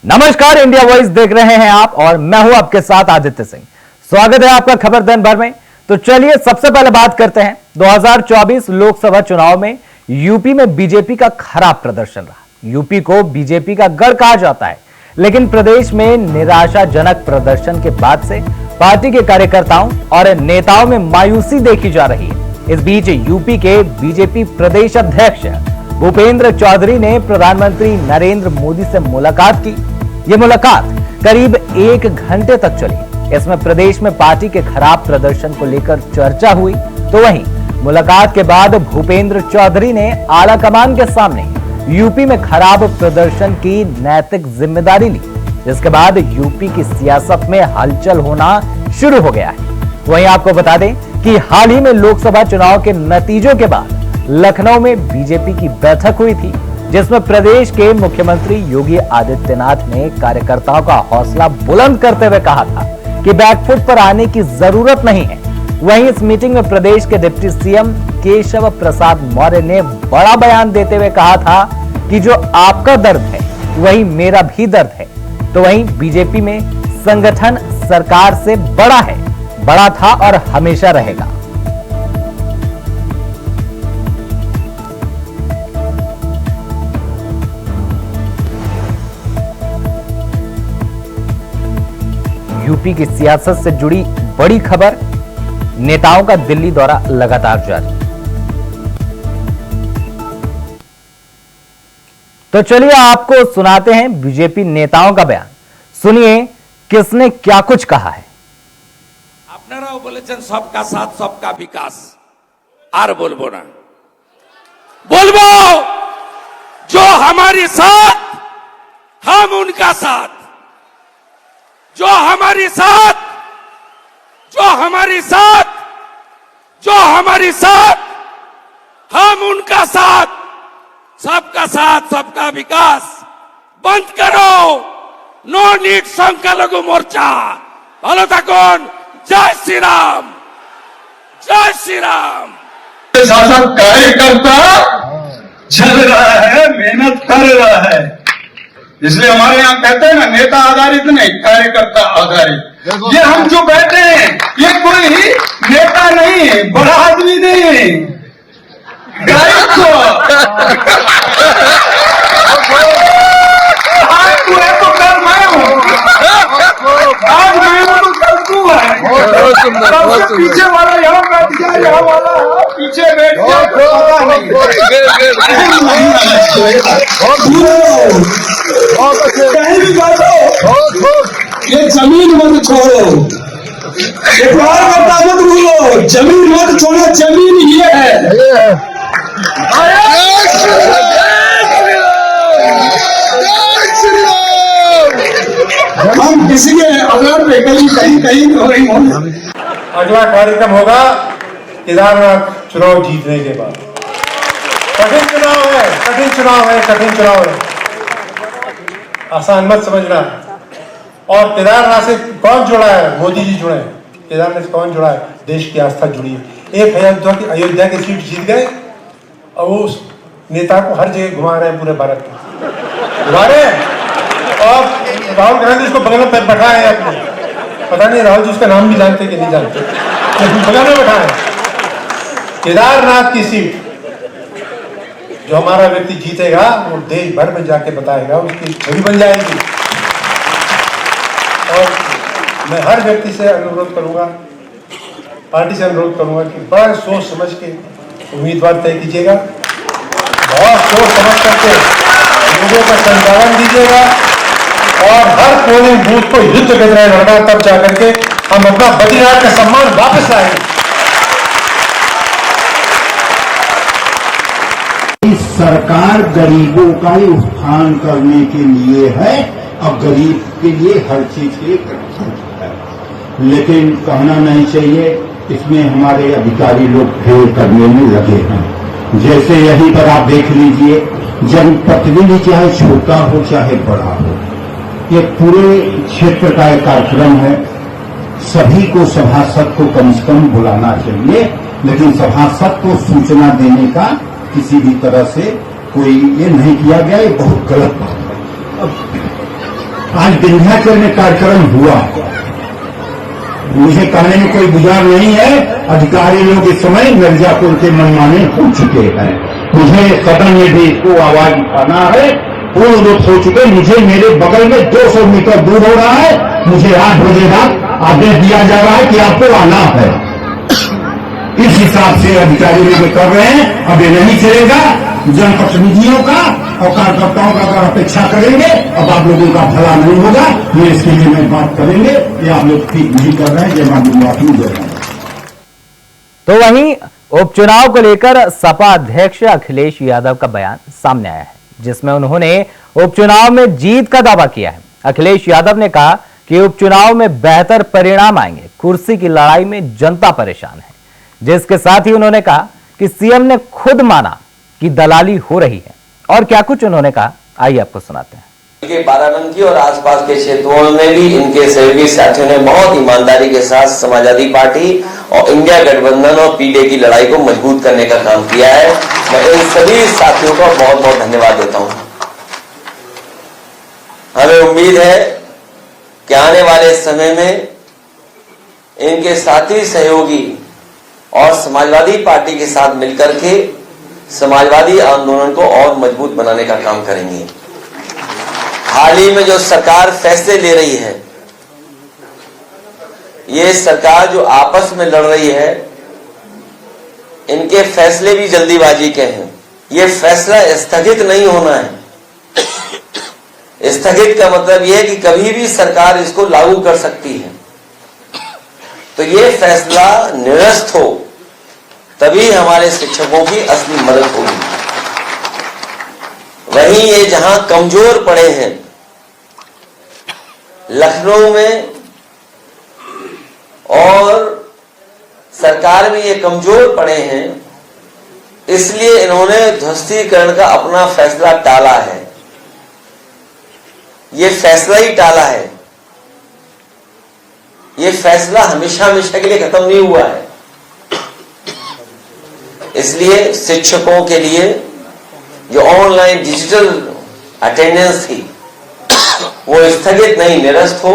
नमस्कार, India voice देख रहे हैं आप और मैं हूं आपके साथ आदित्य सिंह। स्वागत है आपका खबर दिन भर में। तो चलिए सबसे पहले बात करते हैं 2024 लोकसभा चुनाव में यूपी में बीजेपी का खराब प्रदर्शन रहा। यूपी को बीजेपी का गढ़ कहा जाता है, लेकिन प्रदेश में निराशाजनक प्रदर्शन के बाद से पार्टी के कार्यकर्ताओं और नेताओं में मायूसी देखी जा रही है। इस बीच यूपी के बीजेपी प्रदेश अध्यक्ष भूपेंद्र चौधरी ने प्रधानमंत्री नरेंद्र मोदी से मुलाकात की। यह मुलाकात करीब 1 घंटे तक चली। इसमें प्रदेश में पार्टी के खराब प्रदर्शन को लेकर चर्चा हुई। तो वहीं मुलाकात के बाद भूपेंद्र चौधरी ने आला कमान के सामने यूपी में खराब प्रदर्शन की नैतिक जिम्मेदारी ली, जिसके बाद यूपी की सियासत में हलचल होना शुरू हो गया है। वहीं आपको बता दें कि हाल ही में लोकसभा चुनाव के नतीजों के बाद लखनऊ में बीजेपी की बैठक हुई थी, जिसमें प्रदेश के मुख्यमंत्री योगी आदित्यनाथ ने कार्यकर्ताओं का हौसला बुलंद करते हुए कहा था कि बैकफुट पर आने की जरूरत नहीं है। वहीं इस मीटिंग में प्रदेश के डिप्टी सीएम केशव प्रसाद मौर्य ने बड़ा बयान देते हुए कहा था कि जो आपका दर्द है वही मेरा भी दर्द है। तो वहीं बीजेपी में संगठन सरकार से बड़ा है, बड़ा था और हमेशा रहेगा। यूपी की सियासत से जुड़ी बड़ी खबर, नेताओं का दिल्ली दौरा लगातार जारी। तो चलिए आपको सुनाते हैं बीजेपी नेताओं का बयान। सुनिए किसने क्या कुछ कहा है। আপনারাও বলেছেন सबका साथ सबका विकास, আর বলবো না, বলবো जो हमारे साथ हम उनका साथ, जो हमारे साथ, जो हमारे साथ, जो हमारे साथ, हम उनका साथ, सबका साथ सबका विकास। बंद करो नो नीड संख्यालघु मोर्चा। ভালো থাকুন। जय श्री राम, जय श्री राम। शासक कार्यकर्ता चल रहा है, मेहनत कर रहा है, इसलिए हमारे यहाँ कहते हैं ना, नेता आधारित नहीं, कार्यकर्ता आधारित। ये हम जो बैठे हैं ये कोई नेता नहीं है, बड़ा आदमी नहीं है, गायक को आज तू है तो कल मैं हूँ, आज मैं हूँ तो कल तू है। सबसे पीछे वाला यहाँ बैठ गया, यहाँ वाला पीछे बैठ गया, कहीं भी बैठो ये जमीन मत छोड़ो, एक बार बता मत भूलो, जमीन मत छोड़ो, जमीन ये है। हम किसी के अगर पे कहीं कहीं कहीं हो रही हो। अगला कार्यक्रम होगा केदारनाथ चुनाव जीतने के बाद। कठिन चुनाव है, कठिन चुनाव है, कठिन चुनाव है, आसान मत समझना। और केदारनाथ से कौन जुड़ा है? मोदी जी जुड़े हैं। केदारनाथ से कौन जुड़ा है? देश की आस्था जुड़ी है। एक अयोध्या की सीट जीत गए और वो उस नेता को हर जगह घुमा रहे हैं, पूरे भारत में घुमा रहे हैं। और राहुल गांधी उसको बगल में बैठाए हैं अपने, पता नहीं राहुल जी उसका नाम भी जानते कि नहीं जानते, लेकिन बगल में बैठाए। केदारनाथ की सीट जो हमारा व्यक्ति जीतेगा वो देश भर में जाके बताएगा, उसकी छवि बन जाएगी। और मैं हर व्यक्ति से अनुरोध करूंगा, पार्टी से अनुरोध करूंगा कि बड़ा सोच समझ के उम्मीदवार तय कीजिएगा, बहुत सोच समझ करके लोगों का संचालन दीजिएगा और हर पोलिंग बूथ को युद्ध की तरह लड़ना, तब जाकर के हम अपना बद्रीनाथ का सम्मान वापस लाएंगे। सरकार गरीबों का ही उत्थान करने के लिए है और गरीब के लिए हर चीज के है, लेकिन कहना नहीं चाहिए, इसमें हमारे अधिकारी लोग फेल करने में लगे हैं। जैसे यहीं पर आप देख लीजिए, जनप्रतिनिधि चाहे छोटा हो चाहे बड़ा हो, ये पूरे क्षेत्र का एक कार्यक्रम है। सभी को सभासद को कम से कम बुलाना चाहिए, लेकिन सभासद को सूचना देने का किसी भी तरह से कोई ये नहीं किया गया, ये बहुत गलत बात है। आज विंध्याचल में कार्यक्रम हुआ, मुझे कहने में कोई गुजार नहीं है। अधिकारी लोग इस समय मिर्जापुर के मनमाने हो चुके हैं। मुझे सदन में भी इसको आवाज उठाना है। पूर्ण रूप हो चुके, मुझे मेरे बगल में 200 मीटर दूर हो रहा है, मुझे 8 बजे रात आदेश दिया जा रहा है कि आपको आना है। इस हिसाब से अधिकारी लोग कर रहे हैं। अब ये नहीं चलेगा। जनप्रतिनिधियों का और कार्यकर्ताओं का अगर अपेक्षा करेंगे, अब आप लोगों का भला नहीं होगा। ये इसके लिए मैं बात करेंगे, ये आप लोग ठीक नहीं कर रहे हैं। जय मातृ जय। तो वहीं उपचुनाव को लेकर सपा अध्यक्ष अखिलेश यादव का बयान सामने आया है, जिसमें उन्होंने उपचुनाव में जीत का दावा किया है। अखिलेश यादव ने कहा कि उपचुनाव में बेहतर परिणाम आएंगे, कुर्सी की लड़ाई में जनता परेशान है। जिसके साथ ही उन्होंने कहा कि सीएम ने खुद माना कि दलाली हो रही है। और क्या कुछ उन्होंने कहा, आइए आपको सुनाते हैं। बाराबंकी और आसपास के क्षेत्रों में भी इनके सहयोगी साथियों ने बहुत ईमानदारी के साथ समाजवादी पार्टी और इंडिया गठबंधन और पीडीए की लड़ाई को मजबूत करने का काम किया है। मैं इन सभी साथियों का बहुत बहुत धन्यवाद देता हूं। हमें उम्मीद है कि आने वाले समय में इनके साथी सहयोगी और समाजवादी पार्टी के साथ मिलकर के समाजवादी आंदोलन को और मजबूत बनाने का काम करेंगे। हाल ही में जो सरकार फैसले ले रही है, ये सरकार जो आपस में लड़ रही है, इनके फैसले भी जल्दीबाजी के हैं। ये फैसला स्थगित नहीं होना है। स्थगित का मतलब यह है कि कभी भी सरकार इसको लागू कर सकती है। तो ये फैसला निरस्त हो, तभी हमारे शिक्षकों की असली मदद होगी। वहीं ये जहां कमजोर पड़े हैं, लखनऊ में और सरकार में ये कमजोर पड़े हैं, इसलिए इन्होंने ध्वस्तीकरण का अपना फैसला टाला है। ये फैसला ही टाला है। ये फैसला हमेशा हमेशा के लिए खत्म नहीं हुआ है। इसलिए शिक्षकों के लिए जो ऑनलाइन डिजिटल अटेंडेंस थी, वो स्थगित नहीं, निरस्त हो।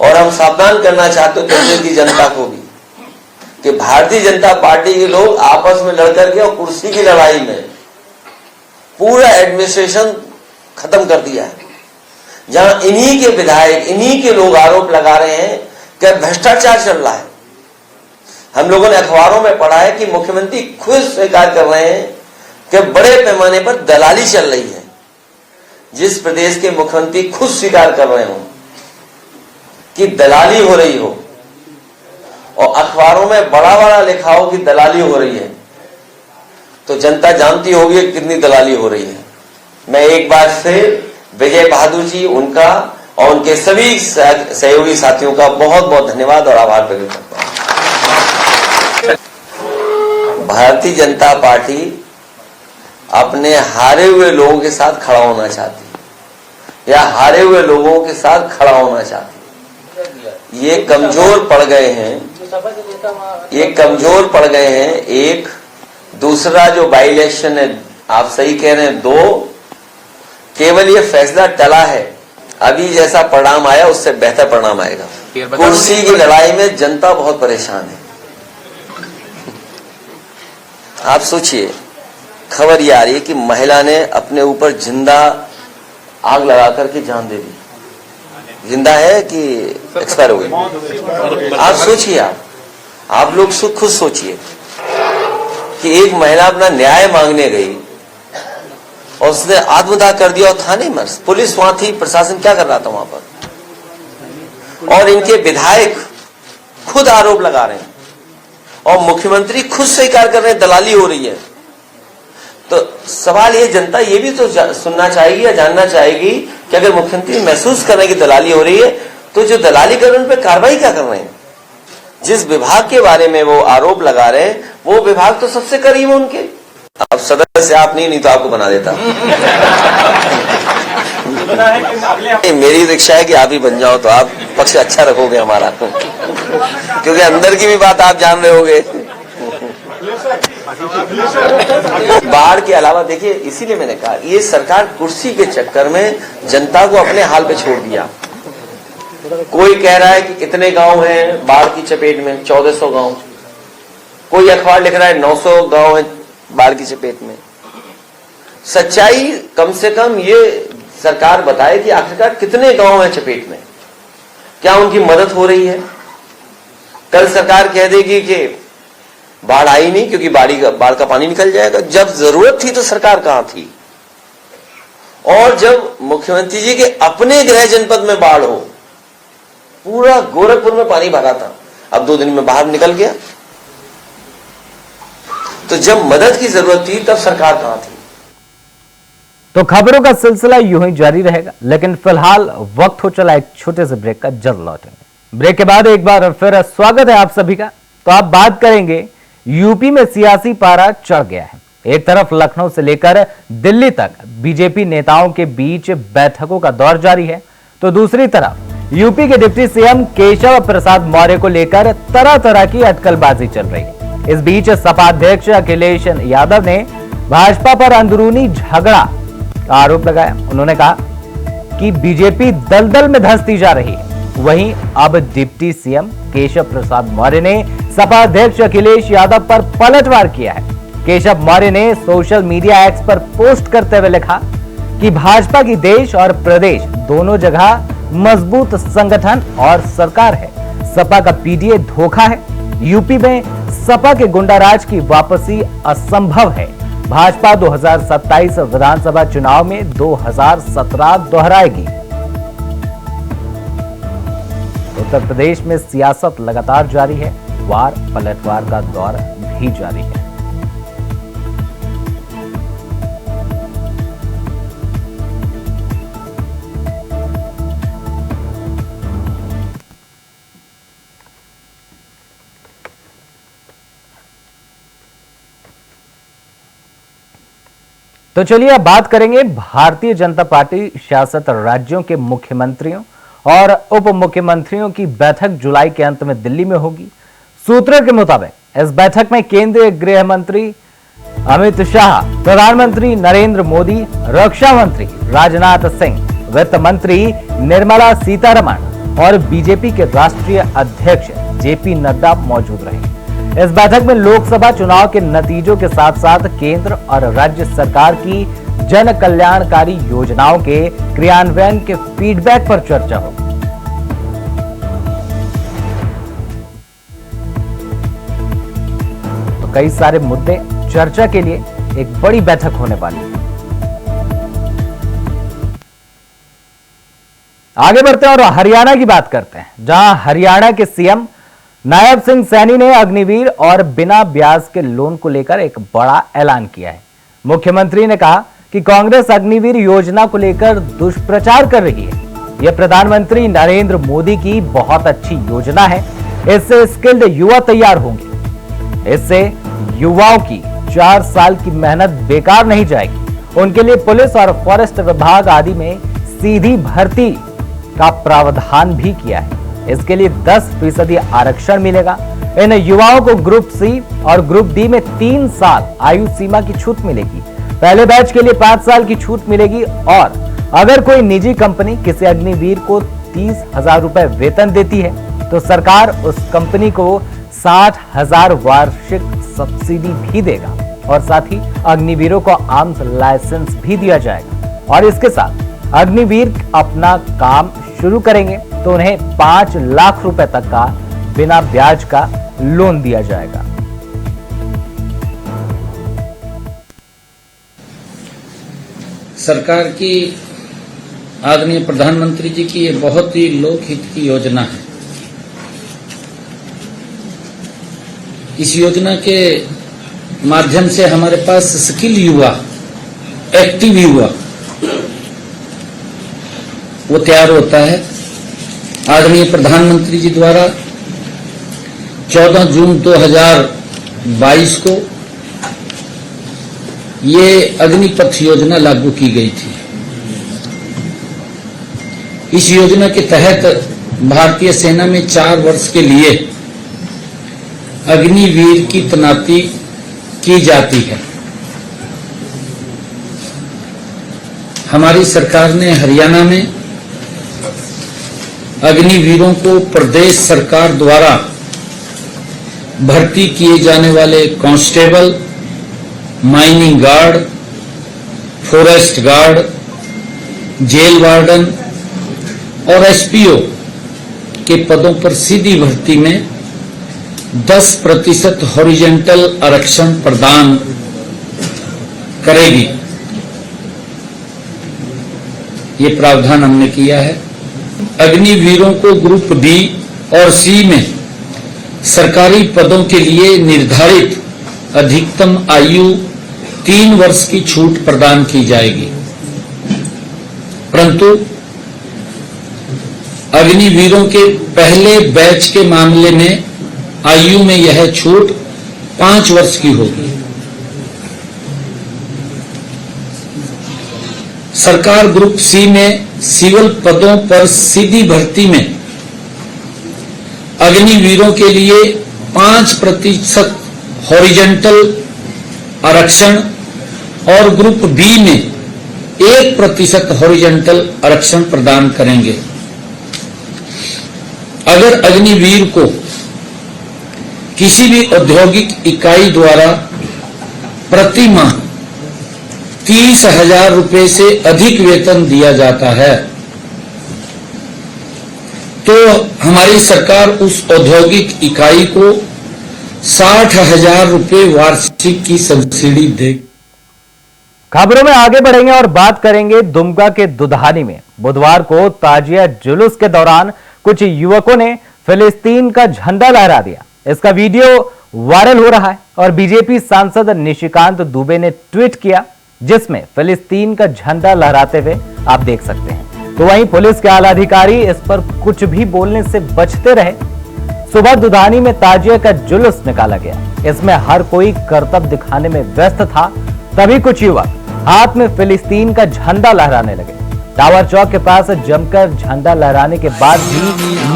और हम सावधान करना चाहते हैं की जनता को भी कि भारतीय जनता पार्टी के लोग आपस में लड़कर के और कुर्सी की लड़ाई में पूरा एडमिनिस्ट्रेशन खत्म कर दिया है। जहां इन्हीं के विधायक, इन्हीं के लोग आरोप लगा रहे हैं कि भ्रष्टाचार चल रहा है। हम लोगों ने अखबारों में पढ़ा है कि मुख्यमंत्री खुद स्वीकार कर रहे हैं कि बड़े पैमाने पर दलाली चल रही है। जिस प्रदेश के मुख्यमंत्री खुद स्वीकार कर रहे हो कि दलाली हो रही हो और अखबारों में बड़ा बड़ा लिखा हो कि दलाली हो रही है, तो जनता जानती होगी कितनी दलाली हो रही है। मैं एक बार फिर विजय बहादुर जी, उनका और उनके सभी सहयोगी साथियों का बहुत बहुत धन्यवाद और आभार प्रकट करता हूं। भारतीय जनता पार्टी अपने हारे हुए लोगों के साथ खड़ा होना चाहती है या हारे हुए लोगों के साथ खड़ा होना चाहती है। ये कमजोर पड़ गए हैं, ये कमजोर पड़ गए हैं। एक दूसरा जो बाई इलेक्शन है, आप सही कह रहे हैं, 2 केवल ये फैसला टला है। अभी जैसा परिणाम आया उससे बेहतर परिणाम आएगा। कुर्सी की लड़ाई में जनता बहुत परेशान है। आप सोचिए, खबर ये आ रही है कि महिला ने अपने ऊपर जिंदा आग लगा करके जान दे दी। जिंदा है कि एक्सपायर हो गई? आप सोचिए, आप लोग खुद सोचिए कि एक महिला अपना न्याय मांगने गई और उसने आत्मदाह कर दिया और थाने में पुलिस वहां थी, प्रशासन क्या कर रहा था वहां पर? और इनके विधायक खुद आरोप लगा रहे हैं और मुख्यमंत्री खुद स्वीकार कर रहे हैं दलाली हो रही है। तो सवाल ये, जनता ये भी तो सुनना चाहेगी या जानना चाहेगी कि अगर मुख्यमंत्री महसूस कर रहे हैं कि दलाली हो रही है, तो जो दलाली कर रहे हैं उन पर कार्रवाई क्या कर रहे हैं? जिस विभाग के बारे में वो आरोप लगा रहे हैं, वो विभाग तो सबसे करीब है उनके। अब सदस्य आप नहीं तो आपको बना देता। मेरी इच्छा है कि आप ही बन जाओ, तो आप पक्ष अच्छा रखोगे हमारा, क्योंकि अंदर की भी बात आप जान रहे होगे। बाढ़ के अलावा देखिए, इसीलिए मैंने कहा ये सरकार कुर्सी के चक्कर में जनता को अपने हाल पे छोड़ दिया। कोई कह रहा है कि इतने गांव हैं बाढ़ की चपेट में, 1400 गांव। कोई अखबार लिख रहा है 900 गांव हैं बाढ़ की चपेट में। सच्चाई कम से कम ये सरकार बताए कि आखिरकार कितने गांव हैं चपेट में, क्या उनकी मदद हो रही है। कल सरकार कह देगी कि बाढ़ आई नहीं क्योंकि बाढ़ का पानी निकल जाएगा। जब जरूरत थी तो सरकार कहां थी? और जब मुख्यमंत्री जी के अपने गृह जनपद में बाढ़ हो, पूरा गोरखपुर में पानी भरा था, अब 2 दिन में बाहर निकल गया। तो जब मदद की जरूरत थी तब सरकार कहां थी? तो खबरों का सिलसिला यूं ही जारी रहेगा, लेकिन फिलहाल वक्त हो चला एक छोटे से ब्रेक का। जल्द लौटेंगे। ब्रेक के बाद एक बार फिर स्वागत है आप सभी का। तो आप बात करेंगे, यूपी में सियासी पारा चढ़ गया है। एक तरफ लखनऊ से लेकर दिल्ली तक बीजेपी नेताओं के बीच बैठकों का दौर जारी है, तो दूसरी तरफ यूपी के डिप्टी सीएम केशव प्रसाद मौर्य को लेकर तरह तरह की अटकलबाजी चल रही है। इस बीच सपा अध्यक्ष अखिलेश यादव ने भाजपा पर अंदरूनी झगड़ा का आरोप लगाया। उन्होंने कहा कि बीजेपी दलदल में धंसती जा रही है। वहीं अब डिप्टी सीएम केशव प्रसाद मौर्य ने सपा अध्यक्ष अखिलेश यादव पर पलटवार किया है। केशव मौर्य ने सोशल मीडिया एक्स पर पोस्ट करते हुए लिखा कि भाजपा की देश और प्रदेश दोनों जगह मजबूत संगठन और सरकार है। सपा का पीडीए धोखा है। यूपी में सपा के गुंडाराज की वापसी असंभव है। भाजपा 2027 विधानसभा चुनाव में 2017 दोहराएगी। उत्तर प्रदेश में सियासत लगातार जारी है। वार पलटवार का दौर भी जारी है। तो चलिए अब बात करेंगे भारतीय जनता पार्टी शासित राज्यों के मुख्यमंत्रियों और उप मुख्यमंत्रियों की बैठक जुलाई के अंत में दिल्ली में होगी। सूत्रों के मुताबिक इस बैठक में केंद्रीय गृह मंत्री अमित शाह, प्रधानमंत्री नरेंद्र मोदी, रक्षा मंत्री राजनाथ सिंह, वित्त मंत्री निर्मला सीतारमण और बीजेपी के राष्ट्रीय अध्यक्ष जेपी नड्डा मौजूद रहेंगे। इस बैठक में लोकसभा चुनाव के नतीजों के साथ साथ केंद्र और राज्य सरकार की जन कल्याणकारी योजनाओं के क्रियान्वयन के फीडबैक पर चर्चा होगी। तो कई सारे मुद्दे चर्चा के लिए एक बड़ी बैठक होने वाली है। आगे बढ़ते हैं और हरियाणा की बात करते हैं, जहां हरियाणा के सीएम नायब सिंह सैनी ने अग्निवीर और बिना ब्याज के लोन को लेकर एक बड़ा ऐलान किया है। मुख्यमंत्री ने कहा कि कांग्रेस अग्निवीर योजना को लेकर दुष्प्रचार कर रही है। यह प्रधानमंत्री नरेंद्र मोदी की बहुत अच्छी योजना है। इससे स्किल्ड युवा तैयार होंगे। इससे युवाओं की 4 साल की मेहनत बेकार नहीं जाएगी। उनके लिए पुलिस और फॉरेस्ट विभाग आदि में सीधी भर्ती का प्रावधान भी किया है। इसके लिए 10% आरक्षण मिलेगा। इन युवाओं को ग्रुप सी और ग्रुप डी में 3 साल आयु सीमा की छूट मिलेगी। पहले बैच के लिए 5 साल की छूट मिलेगी और अगर कोई निजी कंपनी किसी अग्निवीर को 30,000 रुपए वेतन देती है तो सरकार उस कंपनी को 60,000 वार्षिक सब्सिडी भी देगा और साथ ही अग्निवीरों को आर्म्स लाइसेंस भी दिया जाएगा। और इसके साथ अग्निवीर अपना काम शुरू करेंगे तो उन्हें 5 लाख रुपए तक का बिना ब्याज का लोन दिया जाएगा। सरकार की आदरणीय प्रधानमंत्री जी की ये बहुत ही लोकहित की योजना है। इस योजना के माध्यम से हमारे पास स्किल युवा, एक्टिव युवा वो तैयार होता है। आदरणीय प्रधानमंत्री जी द्वारा 14 जून 2022 को ये अग्निपथ योजना लागू की गई थी। इस योजना के तहत भारतीय सेना में 4 वर्ष के लिए अग्निवीर की तैनाती की जाती है। हमारी सरकार ने हरियाणा में अग्निवीरों को प्रदेश सरकार द्वारा भर्ती किए जाने वाले constable, mining guard, forest guard, jail warden और एसपीओ के पदों पर सीधी भर्ती में 10% हॉरिजॉन्टल आरक्षण प्रदान करेगी। ये प्रावधान हमने किया है। अग्निवीरों को ग्रुप बी और सी में सरकारी पदों के लिए निर्धारित अधिकतम आयु 3 वर्ष की छूट प्रदान की जाएगी, परंतु अग्निवीरों के पहले बैच के मामले में आयु में यह छूट 5 वर्ष की होगी। सरकार ग्रुप सी में सिविल पदों पर सीधी भर्ती में अग्निवीरों के लिए 5% हॉरिजॉन्टल आरक्षण और ग्रुप बी में 1% हॉरिजॉन्टल आरक्षण प्रदान करेंगे। अगर अग्निवीर को किसी भी औद्योगिक इकाई द्वारा प्रति माह 30,000 रुपए से अधिक वेतन दिया जाता है तो हमारी सरकार उस औद्योगिक इकाई को 60,000 रुपए वार्षिक की सब्सिडी देगी। खबरों में आगे बढ़ेंगे और बात करेंगे दुमका के दुधानी में बुधवार को ताजिया जुलूस के दौरान कुछ युवकों ने फिलिस्तीन का झंडा लहरा दिया। इसका वीडियो वायरल हो रहा है और बीजेपी सांसद निशिकांत दुबे ने ट्वीट किया जिसमें फिलिस्तीन का झंडा लहराते हुए आप देख सकते हैं। तो वहीं पुलिस के आला अधिकारी इस पर कुछ भी बोलने से बचते रहे। सुबह दुधानी में ताजिया का जुलूस निकाला गया। इसमें हर कोई करतब दिखाने में व्यस्त था, तभी कुछ युवक हाथ में फिलिस्तीन का झंडा लहराने लगे। टावर चौक के पास जमकर झंडा लहराने के बाद भी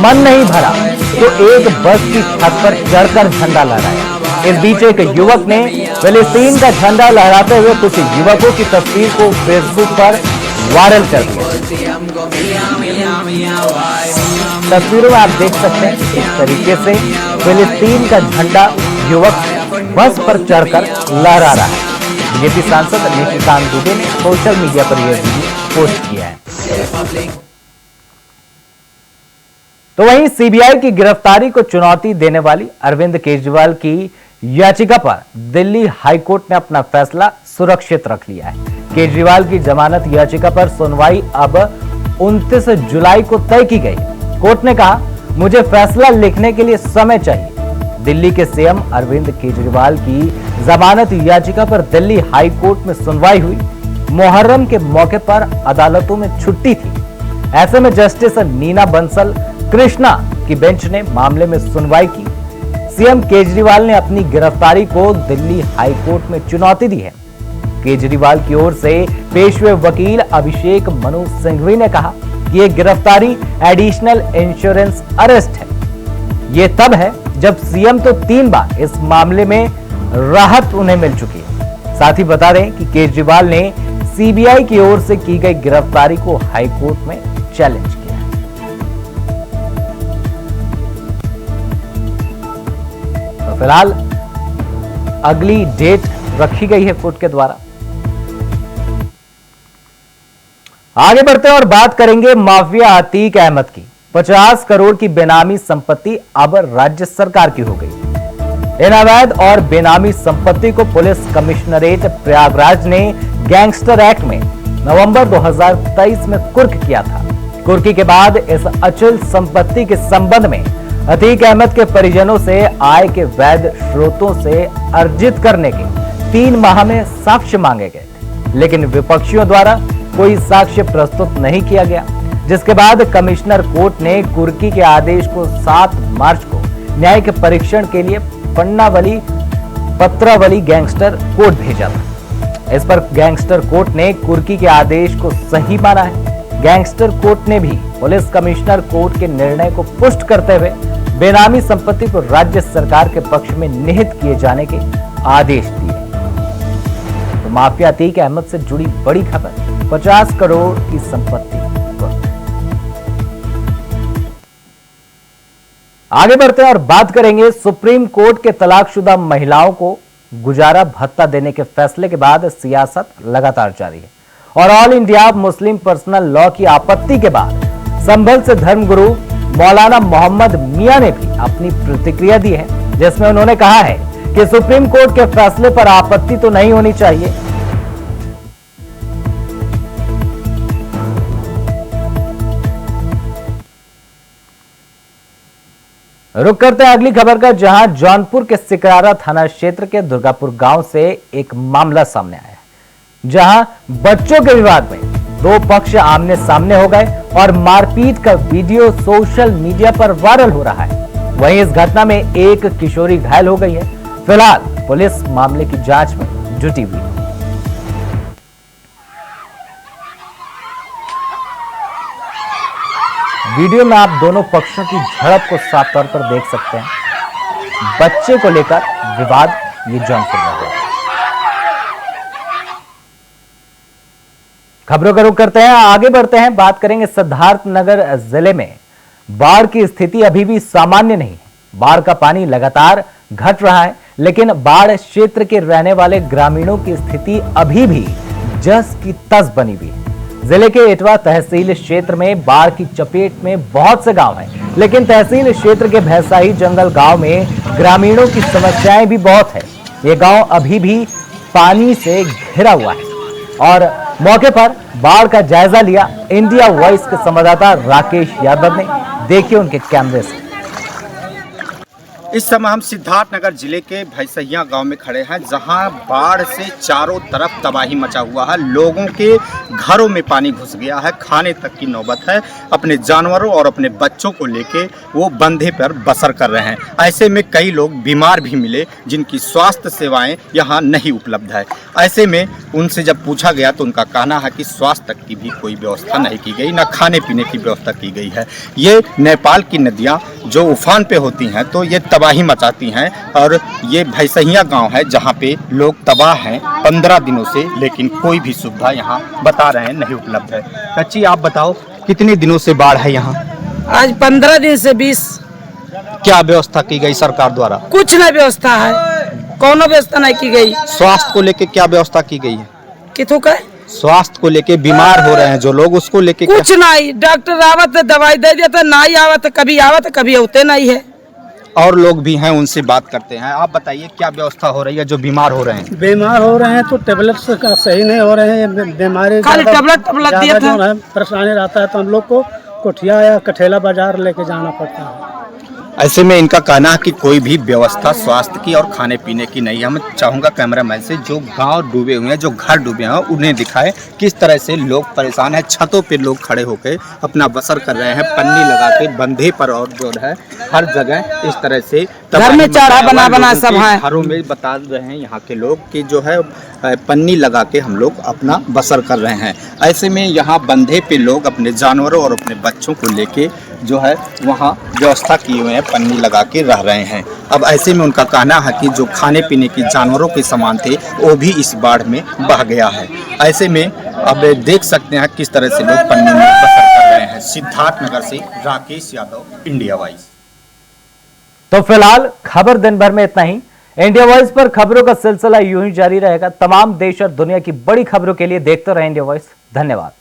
मन नहीं भरा तो एक बस की छत पर चढ़कर झंडा लहराया। इस बीच एक युवक ने फिलिस्तीन का झंडा लहराते हुए कुछ युवकों की तस्वीर को फेसबुक पर वायरल कर दिया। तस्वीरों में आप देख सकते हैं इस तरीके से फिलिस्तीन का झंडा युवक बस पर चढ़कर लहरा रहा है। बीजेपी सांसद निशिकांत दुबे ने सोशल मीडिया पर यह वीडियो पोस्ट किया है। तो वहीं सीबीआई की गिरफ्तारी को चुनौती देने वाली अरविंद केजरीवाल की याचिका पर दिल्ली हाईकोर्ट ने अपना फैसला सुरक्षित रख लिया है। केजरीवाल की जमानत याचिका पर सुनवाई अब 29 जुलाई को तय की गई। कोर्ट ने कहा, मुझे फैसला लिखने के लिए समय चाहिए। दिल्ली के सीएम अरविंद केजरीवाल की जमानत याचिका पर दिल्ली हाई कोर्ट में सुनवाई हुई। मुहर्रम के मौके पर अदालतों में छुट्टी थी। ऐसे में जस्टिस नीना बंसल कृष्णा की बेंच ने मामले में सुनवाई की। सीएम केजरीवाल ने अपनी गिरफ्तारी को दिल्ली हाई कोर्ट में चुनौती दी है। केजरीवाल की ओर से पेश हुए वकील अभिषेक मनु सिंघवी ने कहा कि यह गिरफ्तारी एडिशनल इंश्योरेंस अरेस्ट है। यह तब है जब सीएम तो 3 बार इस मामले में राहत उन्हें मिल चुकी है। साथ ही बता दें कि केजरीवाल ने सीबीआई की ओर से की गई गिरफ्तारी को हाई कोर्ट में चैलेंज किया है। तो फिलहाल अगली डेट रखी गई है कोर्ट के द्वारा। आगे बढ़ते हैं और बात करेंगे माफिया अतीक अहमद की। 50 करोड़ की बेनामी संपत्ति अब राज्य सरकार की हो गई। इन अवैध और बेनामी संपत्ति को पुलिस कमिश्नरेट प्रयागराज ने गैंगस्टर एक्ट में नवंबर 2023 में कुर्क किया था। कुर्की के बाद इस अचल संपत्ति के संबंध में अतीक अहमद के परिजनों से आय के वैध स्रोतों से अर्जित करने के 3 माह में साक्ष्य मांगे गए थे, लेकिन विपक्षियों द्वारा कोई साक्ष्य प्रस्तुत नहीं किया गया, जिसके बाद कमिश्नर कोर्ट ने कुर्की के आदेश को 7 मार्च को न्यायिक परीक्षण के लिए पत्रावली गैंगस्टर कोर्ट भेजा था। इस पर गैंगस्टर कोर्ट ने कुर्की के आदेश को सही माना है। गैंगस्टर कोर्ट ने भी पुलिस कमिश्नर कोर्ट के निर्णय को पुष्ट करते हुए बेनामी संपत्ति को राज्य सरकार के पक्ष में निहित किए जाने के आदेश दिए। माफिया अतीक अहमद से जुड़ी बड़ी खबर। 50 करोड़ की संपत्ति कुर्क। आगे बढ़ते हैं और बात करेंगे सुप्रीम कोर्ट के तलाकशुदा महिलाओं को गुजारा भत्ता देने के फैसले के बाद सियासत लगातार जारी है और all India Muslim personal law की आपत्ति के बाद संभल से धर्मगुरु मौलाना मोहम्मद मियां ने भी अपनी प्रतिक्रिया दी है, जिसमें उन्होंने कहा है कि सुप्रीम कोर्ट के फैसले पर आपत्ति तो नहीं होनी चाहिए। रुक करते हैं अगली खबर का, जहां जौनपुर के सिकरारा थाना क्षेत्र के दुर्गापुर गांव से एक मामला सामने आया है, जहां बच्चों के विवाद में दो पक्ष आमने सामने हो गए और मारपीट का वीडियो सोशल मीडिया पर वायरल हो रहा है। वहीं इस घटना में एक किशोरी घायल हो गई है। फिलहाल पुलिस मामले की जांच में जुटी हुई है। वीडियो में आप दोनों पक्षों की झड़प को साफ तौर पर देख सकते हैं। बच्चे को लेकर विवाद ये जौनपुर में है। खबरों का रुख करते हैं, आगे बढ़ते हैं। बात करेंगे सिद्धार्थनगर जिले में बाढ़ की स्थिति अभी भी सामान्य नहीं है। बाढ़ का पानी लगातार घट रहा है, लेकिन बाढ़ क्षेत्र के रहने वाले ग्रामीणों की स्थिति अभी भी जस की तस बनी हुई है। जिले के एटवा तहसील क्षेत्र में बाढ़ की चपेट में बहुत से गांव हैं, लेकिन तहसील क्षेत्र के भैंसाही जंगल गांव में ग्रामीणों की समस्याएं भी बहुत है। ये गांव अभी भी पानी से घिरा हुआ है और मौके पर बाढ़ का जायजा लिया इंडिया वॉइस के संवाददाता राकेश यादव ने। देखिए उनके कैमरे से। इस समय हम सिद्धार्थनगर जिले के भैंसहिया गांव में खड़े हैं, जहां बाढ़ से चारों तरफ तबाही मचा हुआ है। लोगों के घरों में पानी घुस गया है, खाने तक की नौबत है। अपने जानवरों और अपने बच्चों को लेके वो बंधे पर बसर कर रहे हैं। ऐसे में कई लोग बीमार भी मिले, जिनकी स्वास्थ्य सेवाएं यहां नहीं उपलब्ध है। ऐसे में उनसे जब पूछा गया तो उनका कहना है कि स्वास्थ्य तक की भी कोई व्यवस्था नहीं की गई, न खाने पीने की व्यवस्था की गई है। ये नेपाल की नदियाँ जो उफान पे होती हैं तो ये तबाही मचाती हैं, और ये भैंसहिया गांव है जहां पे लोग तबाह हैं 15 दिनों से, लेकिन कोई भी सुविधा यहां बता रहे हैं नहीं उपलब्ध है। कच्ची, आप बताओ कितने दिनों से बाढ़ है यहाँ? आज 15 दिन से 20। क्या व्यवस्था की गई सरकार द्वारा? कुछ नहीं व्यवस्था है, कौनो व्यवस्था नहीं की गई। स्वास्थ्य को लेके क्या व्यवस्था की गई है? किथों का स्वास्थ्य को लेके बीमार हो रहे हैं जो लोग, उसको लेके कुछ नहीं। डॉक्टर आवत दवाई दे देता, नहीं आवत कभी आवत कभी होते नहीं है। और लोग भी हैं, उनसे बात करते हैं। आप बताइए क्या व्यवस्था हो रही है जो बीमार हो रहे हैं? बीमार हो रहे हैं तो टेबलेट का सही नहीं हो रहे हैं, बीमारी खाली टेबलेट दिया था। परेशानी रहता है तो हम लोग को कोठिया या कठेला बाजार लेके जाना पड़ता है। ऐसे में इनका कहना है कि कोई भी व्यवस्था स्वास्थ्य की और खाने पीने की नहीं है। मैं चाहूँगा कैमरामैन से जो गांव डूबे हुए हैं, जो घर डूबे हैं, उन्हें दिखाए किस तरह से लोग परेशान हैं। छतों पे लोग खड़े होकर अपना बसर कर रहे हैं, पन्नी लगा के बंधे पर, और जो है हर जगह इस तरह से घर में चारा बना बना सब है। घरों में बता रहे हैं यहाँ के लोग कि जो है पन्नी लगा के हम लोग अपना बसर कर रहे हैं। ऐसे में यहाँ बंधे पे लोग अपने जानवरों और अपने बच्चों को लेके जो है वहाँ व्यवस्था किए हुए हैं, पन्नी लगा के रह रहे हैं। अब ऐसे में उनका कहना है कि जो खाने पीने की जानवरों के सामान थे वो भी इस बाढ़ में बह गया है। ऐसे में अब देख सकते हैं किस तरह से लोग पन्नी में बसर कर रहे हैं। सिद्धार्थनगर से राकेश यादव, इंडिया वॉइस। तो फिलहाल खबर दिन भर में इतना ही। इंडिया वॉइस पर खबरों का सिलसिला यूं ही जारी रहेगा। तमाम देश और दुनिया की बड़ी खबरों के लिए देखते रहें इंडिया वॉइस। धन्यवाद।